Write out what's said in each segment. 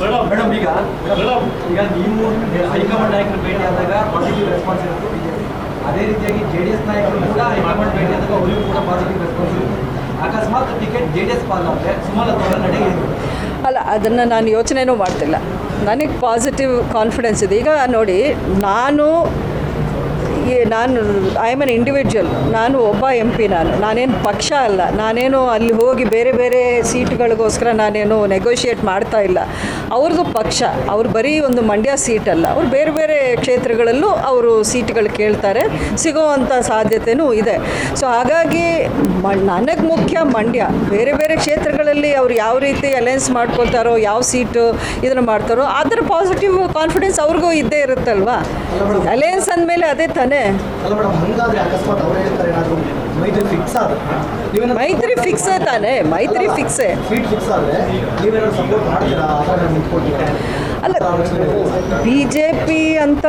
Madam ಈಗ ನೀವು high command ನಾಯಕರು ಭೇಟಿ ಆದಾಗ ಪಾಸಿಟಿವ್ ರೆಸ್ಪಾನ್ಸ್ ಇರುತ್ತೆ. ಅದೇ ರೀತಿಯಾಗಿ JDS ನಾಯಕರು ಕೂಡ ಹೈಕಮಾಂಡ್ ಭೇಟಿ ಆದಾಗ ಅವರಿಗೂ ಕೂಡ ಪಾಸಿಟಿವ್ ರೆಸ್ಪಾನ್ಸ್ ಇರುತ್ತೆ. ಅಕಸ್ಮಾತ್ ಟಿಕೆಟ್ JDS ಪಾಲಾದರೆ ಸುಮಲತಾ ಅವರ ನಡೆ ಅಲ್ಲ, ಅದನ್ನು ನಾನು ಯೋಚನೆಯೂ ಮಾಡ್ತಿಲ್ಲ. ನನಗೆ ಪಾಸಿಟಿವ್ ಕಾನ್ಫಿಡೆನ್ಸ್ ಇದೆ. ಈಗ ನೋಡಿ, ನಾನು ಐ ಆಮ್ ಎನ್ ಇಂಡಿವಿಜುವಲ್. ನಾನು ಒಬ್ಬ MP. ನಾನೇನು ಪಕ್ಷ ಅಲ್ಲ. ನಾನೇನು ಅಲ್ಲಿ ಹೋಗಿ ಬೇರೆ ಬೇರೆ ಸೀಟ್ಗಳಿಗೋಸ್ಕರ ನಾನೇನು ನೆಗೋಷಿಯೇಟ್ ಮಾಡ್ತಾ ಇಲ್ಲ. ಅವ್ರದ್ದು ಪಕ್ಷ. ಅವ್ರು ಬರೀ ಒಂದು ಮಂಡ್ಯ ಸೀಟಲ್ಲ, ಅವ್ರು ಬೇರೆ ಬೇರೆ ಕ್ಷೇತ್ರಗಳಲ್ಲೂ ಅವರು ಸೀಟ್ಗಳು ಕೇಳ್ತಾರೆ, ಸಿಗೋವಂಥ ಸಾಧ್ಯತೆಯೂ ಇದೆ. ಸೊ ಹಾಗಾಗಿ ನನಗೆ ಮುಖ್ಯ ಮಂಡ್ಯ. ಬೇರೆ ಬೇರೆ ಕ್ಷೇತ್ರಗಳಲ್ಲಿ ಅವ್ರು ಯಾವ ರೀತಿ ಅಲೈನ್ಸ್ ಮಾಡ್ಕೊಳ್ತಾರೋ, ಯಾವ ಸೀಟು ಇದನ್ನು ಮಾಡ್ತಾರೋ, ಅದರ ಪಾಸಿಟಿವ್ ಕಾನ್ಫಿಡೆನ್ಸ್ ಅವ್ರಿಗೂ ಇದ್ದೇ ಇರುತ್ತಲ್ವಾ. ಅಲೈನ್ಸ್ ಅಂದಮೇಲೆ ಅದೇ ತಾನೇ. ಮೈತ್ರಿ ಫಿಕ್ಸೇ ತಾನೆ, ಮೈತ್ರಿ ಫಿಕ್ಸೇ. ಅಲ್ಲ, BJP ಅಂತ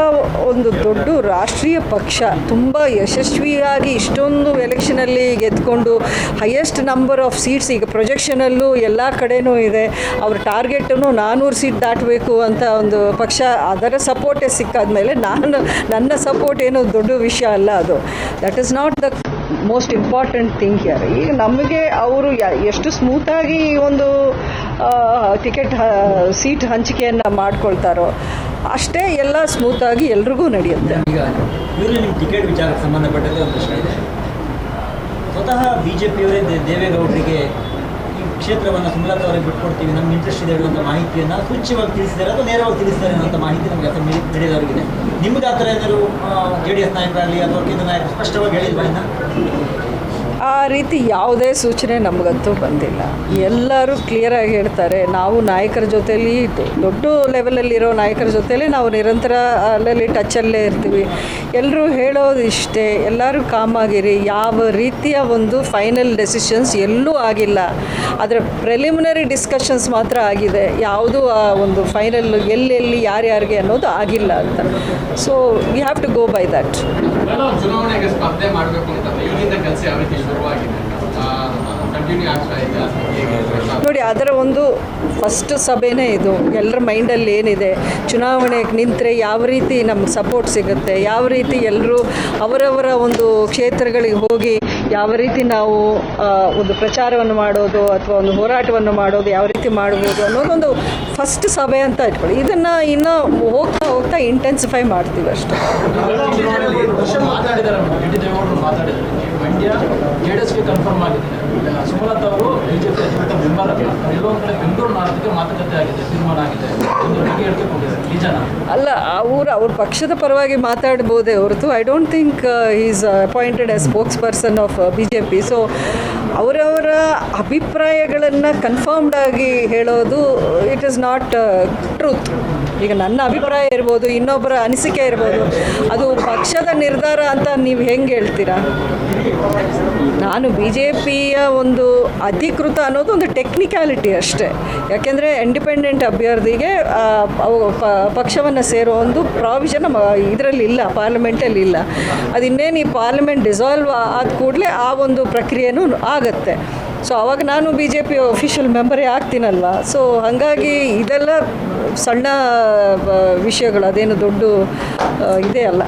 ಒಂದು ದೊಡ್ಡ ರಾಷ್ಟ್ರೀಯ ಪಕ್ಷ ತುಂಬ ಯಶಸ್ವಿಯಾಗಿ ಇಷ್ಟೊಂದು ಎಲೆಕ್ಷನಲ್ಲಿ ಗೆದ್ಕೊಂಡು ಹೈಯೆಸ್ಟ್ ನಂಬರ್ ಆಫ್ ಸೀಟ್ಸ್ ಈಗ ಪ್ರೊಜೆಕ್ಷನಲ್ಲೂ ಎಲ್ಲ ಕಡೆನೂ ಇದೆ. ಅವ್ರ ಟಾರ್ಗೆಟೂ 400 ಸೀಟ್ ದಾಟಬೇಕು ಅಂತ ಒಂದು ಪಕ್ಷ. ಅದರ ಸಪೋರ್ಟೇ ಸಿಕ್ಕಾದ್ಮೇಲೆ ನನ್ನ ಸಪೋರ್ಟ್ ಏನೋ ದೊಡ್ಡ ವಿಷಯ ಅಲ್ಲ. ಅದು that is not the most important thing here. ಈಗ ನಮಗೆ ಅವರು ಎಷ್ಟು ಸ್ಮೂತಾಗಿ ಒಂದು ಟಿಕೆಟ್ ಸೀಟ್ ಹಂಚಿಕೆಯನ್ನು ಮಾಡ್ಕೊಳ್ತಾರೋ ಅಷ್ಟೇ ಎಲ್ಲ ಸ್ಮೂತಾಗಿ ಎಲ್ರಿಗೂ ನಡೆಯುತ್ತೆ. ಈಗ ಇವರು ನಿಮ್ಮ ಟಿಕೆಟ್ ವಿಚಾರಕ್ಕೆ ಸಂಬಂಧಪಟ್ಟಂತೆ ಒಂದು ಪ್ರಶ್ನೆ ಇದೆ. ಸ್ವತಃ BJPಯವರೇ ದೇವೇಗೌಡರಿಗೆ ಈ ಕ್ಷೇತ್ರವನ್ನು ಸುಮಲತಾ ಅವರಿಗೆ ಬಿಟ್ಕೊಡ್ತೀವಿ, ನಮ್ಗೆ ಇಂಟ್ರೆಸ್ಟ್ ಇದೆ ಹೇಳುವಂಥ ಮಾಹಿತಿಯನ್ನು ಸೂಚ್ಯವಾಗಿ ತಿಳಿಸಿದ್ದಾರೆ ಅಥವಾ ನೇರವಾಗಿ ತಿಳಿಸಿದ್ದಾರೆ ಅನ್ನೋಂಥ ಮಾಹಿತಿ ನಮಗೆ ಅಥವಾ ನಡೆಯೋದವರಿಗಿದೆ. ನಿಮ್ಗೆ ಆ ಥರ ಏನಾದರೂ JDS ನಾಯಕರಾಗಲಿ ಅಥವಾ ಕೇಂದ್ರ ನಾಯಕರು ಸ್ಪಷ್ಟವಾಗಿ ಹೇಳಿಲ್ವಾ? ಇನ್ನು ಆ ರೀತಿ ಯಾವುದೇ ಸೂಚನೆ ನಮಗಂತೂ ಬಂದಿಲ್ಲ. ಎಲ್ಲರೂ ಕ್ಲಿಯರಾಗಿ ಹೇಳ್ತಾರೆ, ನಾವು ನಾಯಕರ ಜೊತೆಯಲ್ಲಿ ದೊಡ್ಡ ಲೆವೆಲಲ್ಲಿರೋ ನಾಯಕರ ಜೊತೆಯಲ್ಲಿ ನಾವು ನಿರಂತರ ಅಲ್ಲಲ್ಲಿ ಟಚಲ್ಲೇ ಇರ್ತೀವಿ. ಎಲ್ಲರೂ ಹೇಳೋದು ಇಷ್ಟೇ, ಎಲ್ಲರೂ ಕಾಮಾಗಿರಿ. ಯಾವ ರೀತಿಯ ಒಂದು ಫೈನಲ್ ಡೆಸಿಷನ್ಸ್ ಎಲ್ಲೂ ಆಗಿಲ್ಲ. ಅದರ ಪ್ರಿಲಿಮಿನರಿ ಡಿಸ್ಕಷನ್ಸ್ ಮಾತ್ರ ಆಗಿದೆ. ಯಾವುದೂ ಒಂದು ಫೈನಲ್ ಎಲ್ಲೆಲ್ಲಿ ಯಾರ್ಯಾರಿಗೆ ಅನ್ನೋದು ಆಗಿಲ್ಲ ಅಂತ. So we have to go by that. ಚುನಾವಣೆಗೆ ಸ್ಪರ್ಧೆ ಮಾಡಬೇಕು ಅಂತ ಈಗಿಂದ ಕೆಲಸ ಯಾವ ರೀತಿ ಶುರುವಾಗಿದೆ, ಕಂಟಿನ್ಯೂ ಆಗ್ತಾ ಇದೆ? ನೋಡಿ, ಅದರ ಒಂದು ಫಸ್ಟ್ ಸಭೆನೇ ಇದು. ಎಲ್ಲರ ಮೈಂಡಲ್ಲಿ ಏನಿದೆ, ಚುನಾವಣೆಗೆ ನಿಂತರೆ ಯಾವ ರೀತಿ ನಮ್ಗೆ ಸಪೋರ್ಟ್ ಸಿಗುತ್ತೆ, ಯಾವ ರೀತಿ ಎಲ್ಲರೂ ಅವರವರ ಒಂದು ಕ್ಷೇತ್ರಗಳಿಗೆ ಹೋಗಿ ಯಾವ ರೀತಿ ನಾವು ಒಂದು ಪ್ರಚಾರವನ್ನು ಮಾಡೋದು ಅಥವಾ ಒಂದು ಹೋರಾಟವನ್ನು ಮಾಡೋದು ಯಾವ ರೀತಿ ಮಾಡ್ಬೋದು ಅನ್ನೋದೊಂದು ಫಸ್ಟ್ ಸಭೆ ಅಂತ ಇಟ್ಕೊಳ್ಳಿ. ಇದನ್ನು ಇನ್ನೂ ಹೋಗ್ತಾ ಹೋಗ್ತಾ ಇಂಟೆನ್ಸಿಫೈ ಮಾಡ್ತೀವಿ ಅಷ್ಟೇ. ಮಂಡ್ಯ JDSಗೆ ಕನ್ಫರ್ಮ್ ಆಗಿದೆ. ಸುಮಲತಾ ಅವರು BJP ಅಧಿಕೃತ ಮೆಂಬರ್ ಅಲ್ಲ. ಎಲ್ಲೊಂದು ಕಡೆ ಬೆಂಗಳೂರು ನಾರ್ತ್ಗೆ ಮಾತುಕತೆ ಆಗಿದೆ, ತೀರ್ಮಾನ ಆಗಿದೆ, ಒಂದು ಬಗ್ಗೆ ಹೇಳ್ಕೊಂಡಿದ್ದಾರೆ. ನಿಜನ ಅಲ್ಲ, ಅವ್ರ ಪಕ್ಷದ ಪರವಾಗಿ ಮಾತಾಡ್ಬೋದೇ ಹೊರತು I don't think is appointed as spokes person of BJP. So ಅವರವರ ಅಭಿಪ್ರಾಯಗಳನ್ನು ಕನ್ಫರ್ಮ್ಡ್ ಆಗಿ ಹೇಳೋದು ಇಟ್ ಈಸ್ ನಾಟ್ ಟ್ರೂತ್. ಈಗ ನನ್ನ ಅಭಿಪ್ರಾಯ ಇರ್ಬೋದು, ಇನ್ನೊಬ್ಬರ ಅನಿಸಿಕೆ ಇರ್ಬೋದು, ಅದು ಪಕ್ಷದ ನಿರ್ಧಾರ ಅಂತ ನೀವು ಹೆಂಗೆ ಹೇಳ್ತೀರಾ? ನಾನು BJPಯ ಒಂದು ಅಧಿಕೃತ ಅನ್ನೋದು ಒಂದು ಟೆಕ್ನಿಕ್ಯಾಲಿಟಿ ಅಷ್ಟೇ. ಯಾಕೆಂದರೆ ಇಂಡಿಪೆಂಡೆಂಟ್ ಅಭ್ಯರ್ಥಿಗೆ ಪಕ್ಷವನ್ನು ಸೇರೋ ಒಂದು ಪ್ರಾವಿಷನ್ ಇದರಲ್ಲಿ ಇಲ್ಲ, ಪಾರ್ಲಿಮೆಂಟಲ್ಲಿ ಇಲ್ಲ. ಅದು ಇನ್ನೇನು ಈ ಪಾರ್ಲಿಮೆಂಟ್ ಡಿಸಾಲ್ವ್ ಆದ ಕೂಡಲೇ ಆ ಒಂದು ಪ್ರಕ್ರಿಯೆನೂ ಆಗುತ್ತೆ. ಸೊ ಆವಾಗ ನಾನು BJP ಅಫಿಷಿಯಲ್ ಮೆಂಬರೇ ಆಗ್ತೀನಲ್ವ. ಸೊ ಹಾಗಾಗಿ ಇದೆಲ್ಲ ಸಣ್ಣ ವಿಷಯಗಳು, ಅದೇನು ದೊಡ್ಡ ಇದೇ ಅಲ್ಲ.